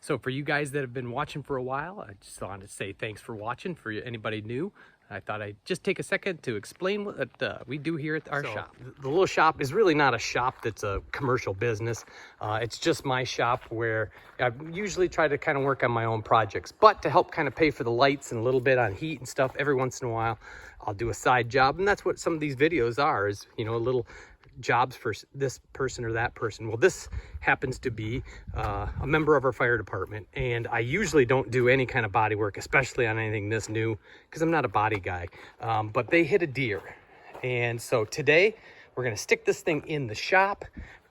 So for you guys that have been watching for a while, I just wanted to say thanks for watching. For anybody new, I thought I'd just take a second to explain what we do here at our shop. The little shop is really not a shop that's a commercial business. It's just my shop where I usually try to kind of work on my own projects, but to help kind of pay for the lights and a little bit on heat and stuff, every once in a while, I'll do a side job. And that's what some of these videos are, is, you know, a little jobs for this person or that person. Well, this happens to be a member of our fire department, and I usually don't do any kind of body work, especially on anything this new, because I'm not a body guy. But they hit a deer, and so today we're going to stick this thing in the shop,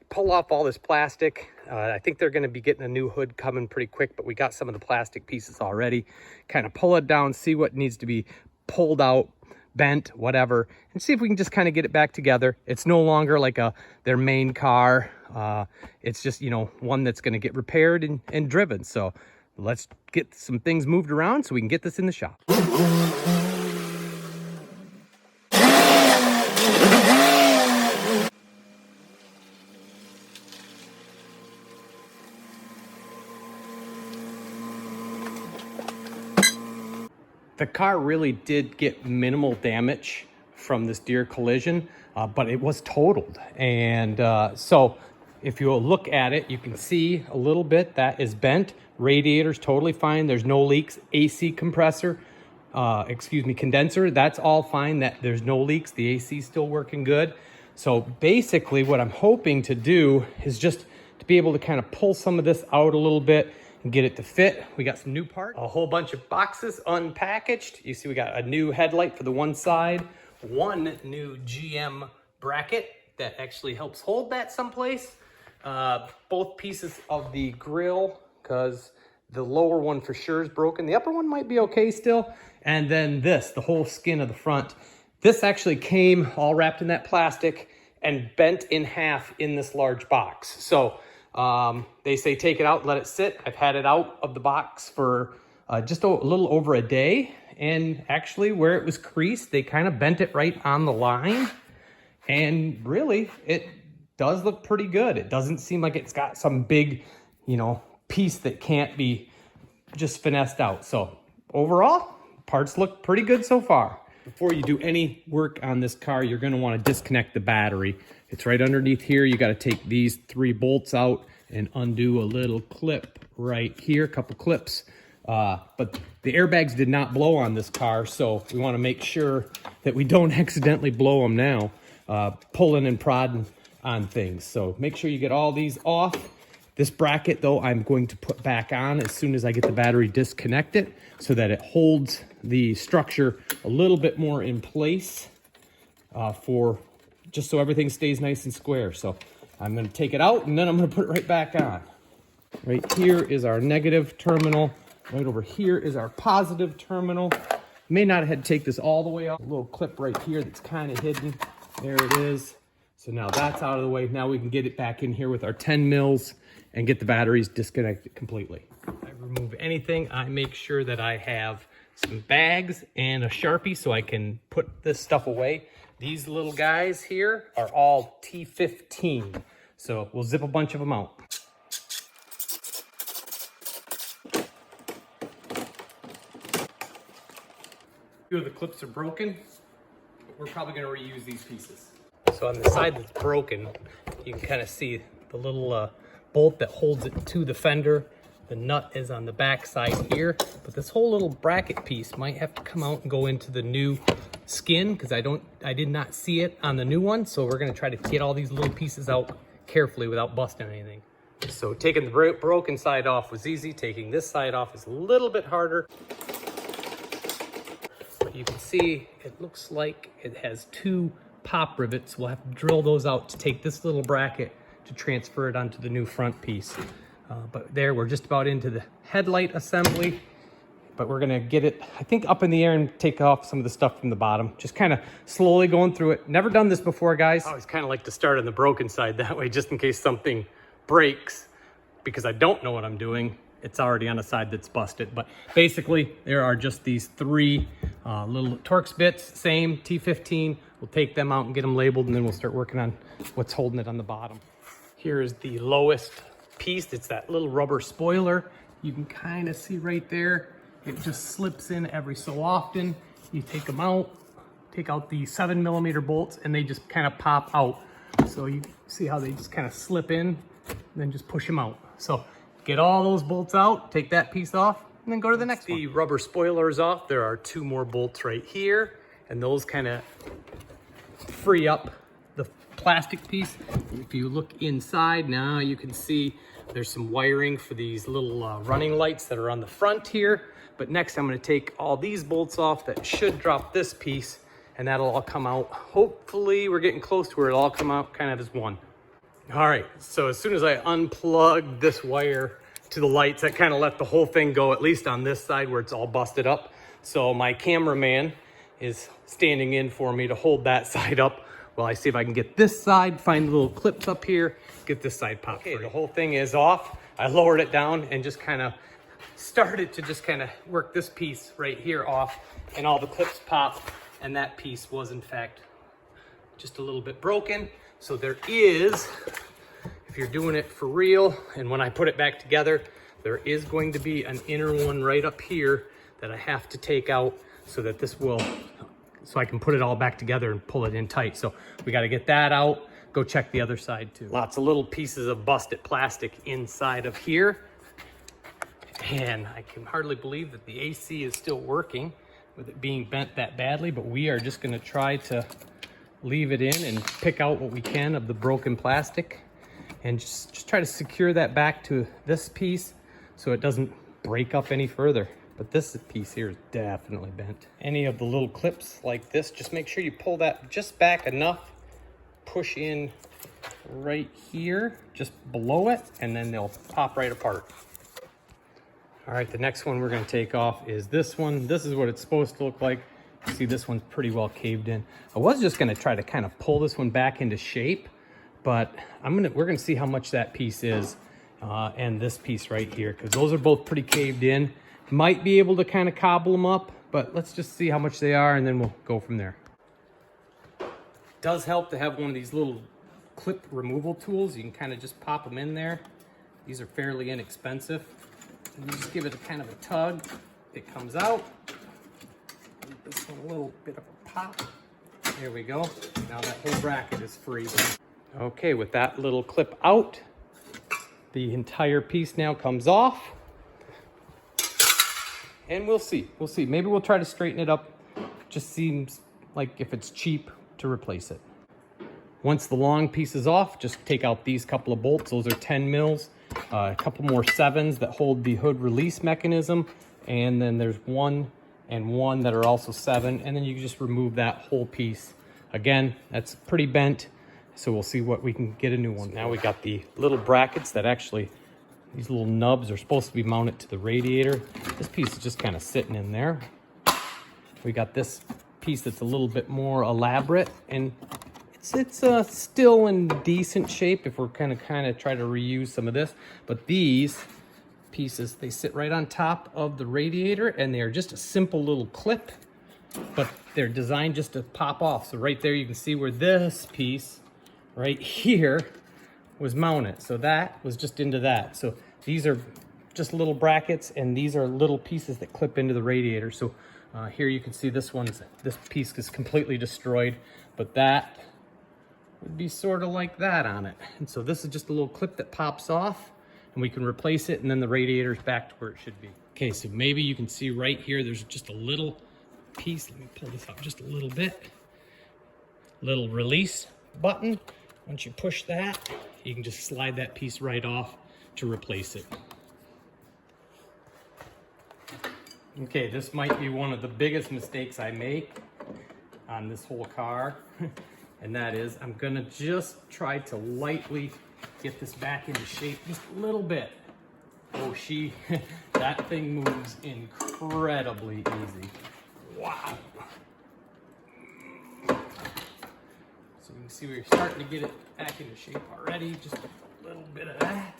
pull off all this plastic. I think they're going to be getting a new hood coming pretty quick, but we got some of the plastic pieces already. Kind of pull it down, see what needs to be pulled out, bent, whatever, and see if we can just kind of get it back together. It's no longer like their main car. It's just, you know, one that's going to get repaired and driven. So let's get some things moved around so we can get this in the shop. The car really did get minimal damage from this deer collision, but it was totaled. And so if you look at it, you can see a little bit that is bent. Radiator's totally fine. There's no leaks. AC compressor, condenser, that's all fine. There's no leaks. The AC's still working good. So basically what I'm hoping to do is just to be able to kind of pull some of this out a little bit and get it to fit. We got some new parts, a whole bunch of boxes unpackaged. You see we got a new headlight for the one side, one new GM bracket that actually helps hold that someplace. Both pieces of the grill, because the lower one for sure is broken. The upper one might be okay still. And then this, the whole skin of the front. This actually came all wrapped in that plastic and bent in half in this large box. So they say take it out, let it sit. I've had it out of the box for just a little over a day. And actually where it was creased, they kind of bent it right on the line. And really, it does look pretty good. It doesn't seem like it's got some big, you know, piece that can't be just finessed out. So overall, parts look pretty good so far. Before you do any work on this car, you're going to want to disconnect the battery. It's right underneath here. You got to take these 3 bolts out and undo a little clip right here, a couple clips. But the airbags did not blow on this car, so we want to make sure that we don't accidentally blow them now, pulling and prodding on things. So make sure you get all these off. This bracket, though, I'm going to put back on as soon as I get the battery disconnected so that it holds the structure a little bit more in place just so everything stays nice and square. So I'm going to take it out and then I'm going to put it right back on. Right here is our negative terminal. Right over here is our positive terminal. May not have had to take this all the way off. A little clip right here that's kind of hidden. There it is. So now that's out of the way. Now we can get it back in here with our 10 mils and get the batteries disconnected completely. I remove anything. I make sure that I have some bags and a Sharpie so I can put this stuff away. These little guys here are all T15. So we'll zip a bunch of them out. A few of the clips are broken, but we're probably going to reuse these pieces. So on the side that's broken, you can kind of see the little bolt that holds it to the fender. The nut is on the back side here, but this whole little bracket piece might have to come out and go into the new skin because I did not see it on the new one. So we're going to try to get all these little pieces out carefully without busting anything. So taking the broken side off was easy. Taking this side off is a little bit harder. But you can see it looks like it has 2 pop rivets. We'll have to drill those out to take this little bracket to transfer it onto the new front piece. But there, we're just about into the headlight assembly, but we're gonna get it, I think, up in the air and take off some of the stuff from the bottom. Just kind of slowly going through it. Never done this before, guys. I always kind of like to start on the broken side that way, just in case something breaks, because I don't know what I'm doing. It's already on a side that's busted. But basically, there are just these 3 little Torx bits, same T15. We'll take them out and get them labeled, and then we'll start working on what's holding it on the bottom. Here is the lowest piece. It's that little rubber spoiler You can kind of see right there, it just slips in every so often. You take them out, take out the 7mm bolts, and they just kind of pop out. So you see how they just kind of slip in, and then just push them out. So get all those bolts out, take that piece off, and then go to the next one. The rubber spoiler is off. There are 2 more bolts right here, and those kind of free up the plastic piece. If you look inside now, you can see there's some wiring for these little running lights that are on the front here. But next I'm going to take all these bolts off. That should drop this piece, and that'll all come out. Hopefully we're getting close to where it'll all come out kind of as one. All right, so as soon as I unplugged this wire to the lights, that kind of let the whole thing go, at least on this side where it's all busted up. So my cameraman is standing in for me to hold that side up while I see if I can get this side, find the little clips up here, get this side popped. Okay, the whole thing is off. I lowered it down and just kind of started to just kind of work this piece right here off, and all the clips popped, and that piece was in fact just a little bit broken. So there is, if you're doing it for real, and when I put it back together, there is going to be an inner one right up here that I have to take out so that this will, so I can put it all back together and pull it in tight. So we got to get that out, go check the other side too. Lots of little pieces of busted plastic inside of here. And I can hardly believe that the AC is still working with it being bent that badly, but we are just going to try to leave it in and pick out what we can of the broken plastic and just try to secure that back to this piece so it doesn't break up any further. But this piece here is definitely bent. Any of the little clips like this, just make sure you pull that just back enough, push in right here, just below it, and then they'll pop right apart. All right, the next one we're gonna take off is this one. This is what it's supposed to look like. You see this one's pretty well caved in. I was just gonna try to kind of pull this one back into shape, but we're gonna see how much that piece is and this piece right here, because those are both pretty caved in. Might be able to kind of cobble them up, but let's just see how much they are and then we'll go from there. It does help to have one of these little clip removal tools. You can kind of just pop them in there. These are fairly inexpensive. And you just give it a kind of a tug. It comes out. Give this one a little bit of a pop. There we go. Now that whole bracket is free. Okay, with that little clip out, the entire piece now comes off. And we'll see. We'll see. Maybe we'll try to straighten it up. Just seems like if it's cheap to replace it. Once the long piece is off, just take out these couple of bolts. Those are 10 mils. A couple more 7s that hold the hood release mechanism. And then there's 1 and 1 that are also 7. And then you can just remove that whole piece. Again, that's pretty bent. So we'll see what we can get a new one. So now we got the little brackets that actually, these little nubs are supposed to be mounted to the radiator. This piece is just kind of sitting in there. We got this piece that's a little bit more elaborate, and it's still in decent shape if we're kind of try to reuse some of this. But these pieces, they sit right on top of the radiator, and they are just a simple little clip, but they're designed just to pop off. So right there you can see where this piece right here was mounted. So that was just into that. So these are just little brackets, and these are little pieces that clip into the radiator. So here you can see this piece is completely destroyed, but that would be sort of like that on it. And so this is just a little clip that pops off, and we can replace it, and then the radiator's back to where it should be. Okay, so maybe you can see right here, there's just a little piece. Let me pull this up just a little bit. Little release button. Once you push that, you can just slide that piece right off to replace it. Okay, this might be one of the biggest mistakes I make on this whole car. And that is, I'm gonna just try to lightly get this back into shape just a little bit. Oh, that thing moves incredibly easy. Wow. So you can see we're starting to get it back into shape already. Just a little bit of that.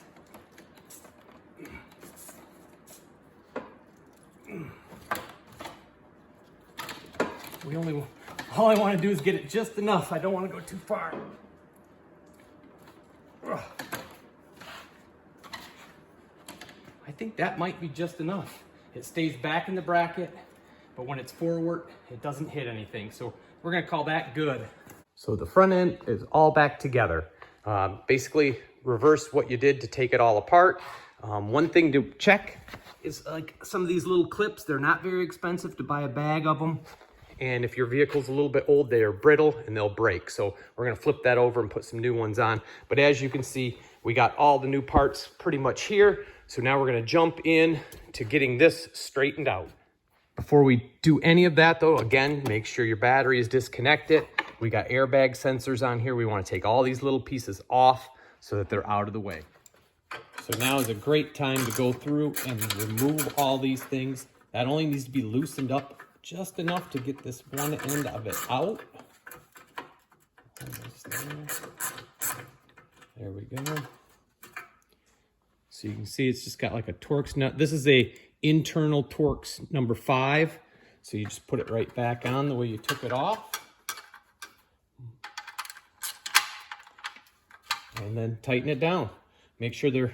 All I want to do is get it just enough. I don't want to go too far. I think that might be just enough. It stays back in the bracket, but when it's forward, it doesn't hit anything. So we're gonna call that good. So the front end is all back together. Basically reverse what you did to take it all apart. One thing to check is like some of these little clips, they're not very expensive to buy a bag of them. And if your vehicle's a little bit old, they are brittle and they'll break. So we're gonna flip that over and put some new ones on. But as you can see, we got all the new parts pretty much here. So now we're gonna jump in to getting this straightened out. Before we do any of that though, again, make sure your battery is disconnected. We got airbag sensors on here. We wanna take all these little pieces off so that they're out of the way. So now is a great time to go through and remove all these things. That only needs to be loosened up just enough to get this one end of it out. There we go. So you can see it's just got like a Torx nut. This is a internal Torx number 5. So you just put it right back on the way you took it off. And then tighten it down. Make sure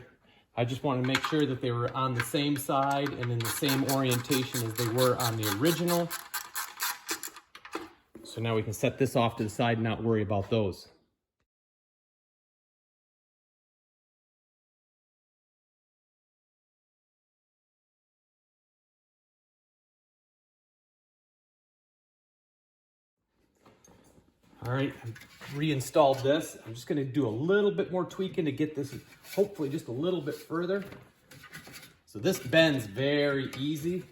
I just want to make sure that they were on the same side and in the same orientation as they were on the original. So now we can set this off to the side and not worry about those. All right, I've reinstalled this. I'm just gonna do a little bit more tweaking to get this hopefully just a little bit further. So this bends very easy,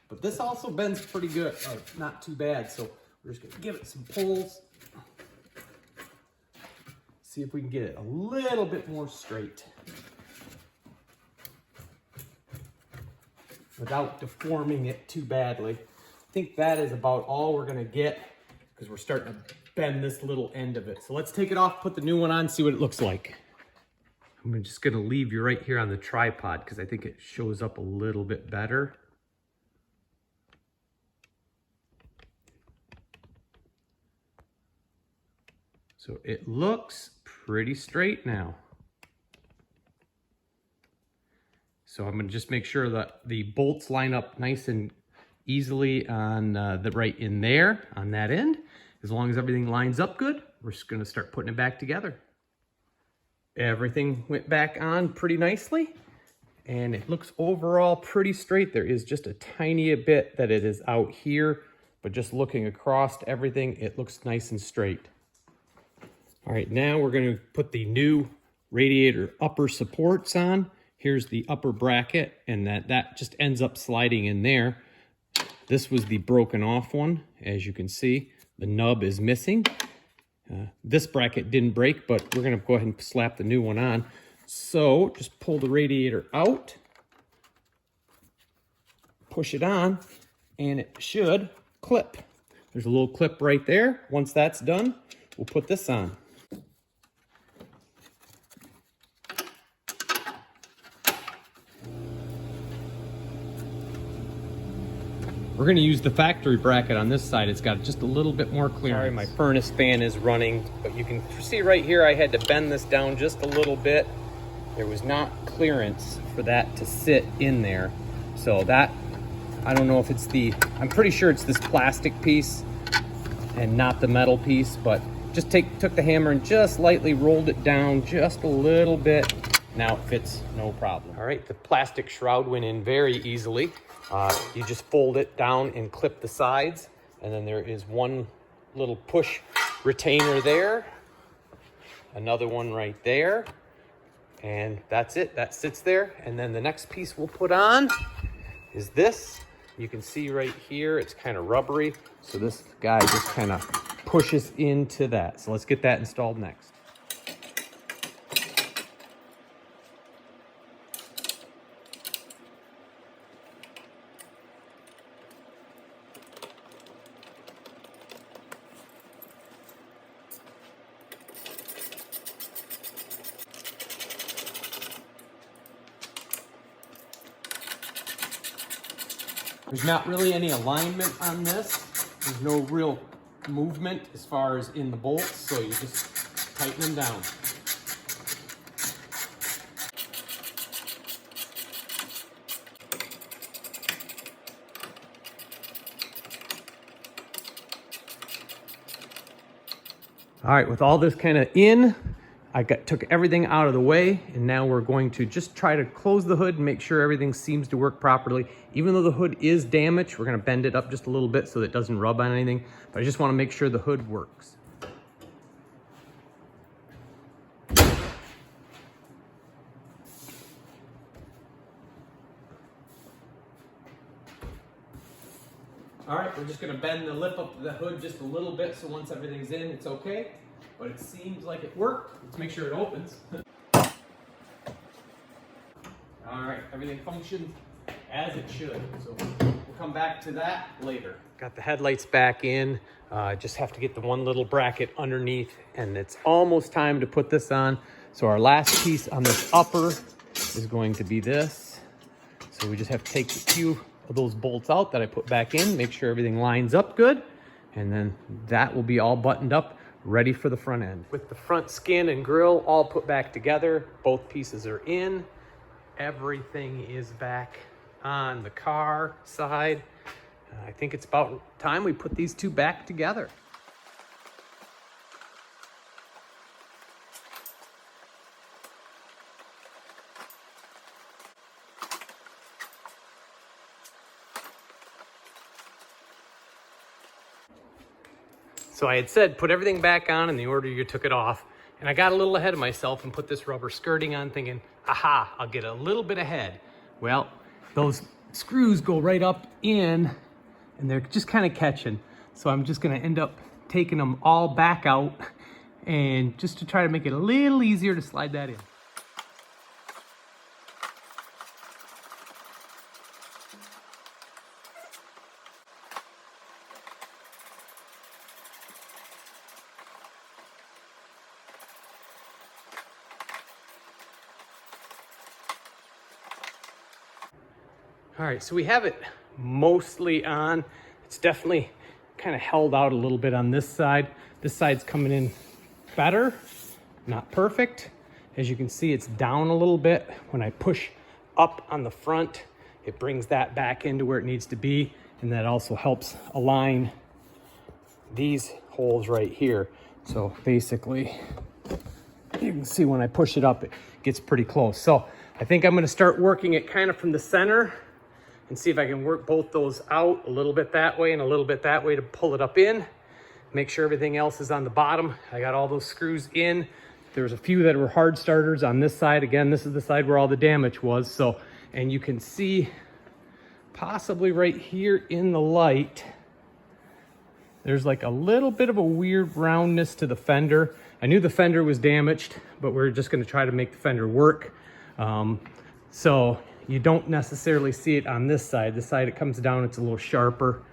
but this also bends pretty good, not too bad. So we're just gonna give it some pulls. See if we can get it a little bit more straight without deforming it too badly. I think that is about all we're gonna get because we're starting to bend this little end of it. So let's take it off, put the new one on, see what it looks like. I'm just gonna leave you right here on the tripod because I think it shows up a little bit better. So it looks pretty straight now. So I'm gonna just make sure that the bolts line up nice and easily on the right in there, on that end. As long as everything lines up good, we're just gonna start putting it back together. Everything went back on pretty nicely and it looks overall pretty straight. There is just a tiny bit that it is out here, but just looking across everything, it looks nice and straight. All right, now we're gonna put the new radiator upper supports on. Here's the upper bracket and that just ends up sliding in there. This was the broken off one, as you can see. The nub is missing. This bracket didn't break, but we're gonna go ahead and slap the new one on. So just pull the radiator out, push it on, and it should clip. There's a little clip right there. Once that's done, we'll put this on. We're gonna use the factory bracket on this side. It's got just a little bit more clearance. Sorry, my furnace fan is running, but you can see right here, I had to bend this down just a little bit. There was not clearance for that to sit in there. So that, I don't know if it's I'm pretty sure it's this plastic piece and not the metal piece, but just took the hammer and just lightly rolled it down just a little bit. Now it fits, no problem. All right, the plastic shroud went in very easily. You just fold it down and clip the sides, and then there is one little push retainer there, another one right there, and that's it. That sits there. And then the next piece we'll put on is this. You can see right here, it's kind of rubbery, so this guy just kind of pushes into that. So let's get that installed next. There's not really any alignment on this. There's no real movement as far as in the bolts, so you just tighten them down. All right, with all this kind of in, took everything out of the way, and now we're going to just try to close the hood and make sure everything seems to work properly. Even though the hood is damaged, we're gonna bend it up just a little bit so that it doesn't rub on anything, but I just wanna make sure the hood works. All right, we're just gonna bend the lip up the hood just a little bit so once everything's in, it's okay. But it seems like it worked. Let's make sure it opens. All right, everything functions as it should. So we'll come back to that later. Got the headlights back in. Just have to get the one little bracket underneath, and it's almost time to put this on. So our last piece on this upper is going to be this. So we just have to take a few of those bolts out that I put back in, make sure everything lines up good, and then that will be all buttoned up, ready for the front end. With the front skin and grille all put back together, both pieces are in, everything is back on the car side. I think it's about time we put these two back together. So I had said, put everything back on in the order you took it off. And I got a little ahead of myself and put this rubber skirting on thinking, aha, I'll get a little bit ahead. Well, those screws go right up in and they're just kind of catching. So I'm just gonna end up taking them all back out and just to try to make it a little easier to slide that in. All right, so we have it mostly on. It's definitely kind of held out a little bit on this side. This side's coming in better, not perfect. As you can see, it's down a little bit. When I push up on the front, it brings that back into where it needs to be, and that also helps align these holes right here. So basically, you can see when I push it up, it gets pretty close. So I think I'm gonna start working it kind of from the center and see if I can work both those out a little bit that way and a little bit that way to pull it up in. Make sure everything else is on the bottom. I got all those screws in. There's a few that were hard starters on this side. Again, this is the side where all the damage was. So, and you can see possibly right here in the light, there's like a little bit of a weird roundness to the fender. I knew the fender was damaged, but we're just gonna try to make the fender work. So you don't necessarily see it on this side. This side it comes down, it's a little sharper.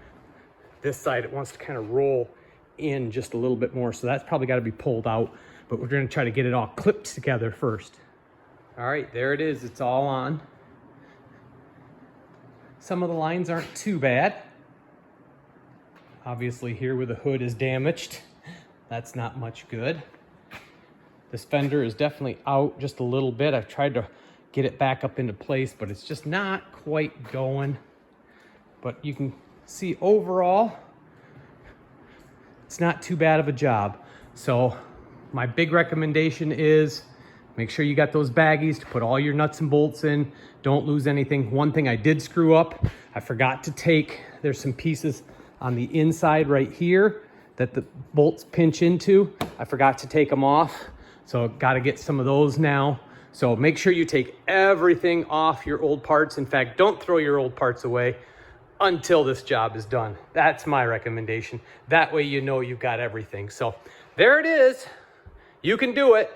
This side it wants to kind of roll in just a little bit more. So that's probably gotta be pulled out, but we're gonna try to get it all clipped together first. All right, there it is, it's all on. Some of the lines aren't too bad. Obviously here where the hood is damaged, that's not much good. This fender is definitely out just a little bit. I've tried to get it back up into place, but it's just not quite going. But you can see overall, it's not too bad of a job. So my big recommendation is make sure you got those baggies to put all your nuts and bolts in. Don't lose anything. One thing I did screw up, I forgot to take, there's some pieces on the inside right here that the bolts pinch into. I forgot to take them off. So got to get some of those now. So make sure you take everything off your old parts. In fact, don't throw your old parts away until this job is done. That's my recommendation. That way you know you've got everything. So there it is. You can do it.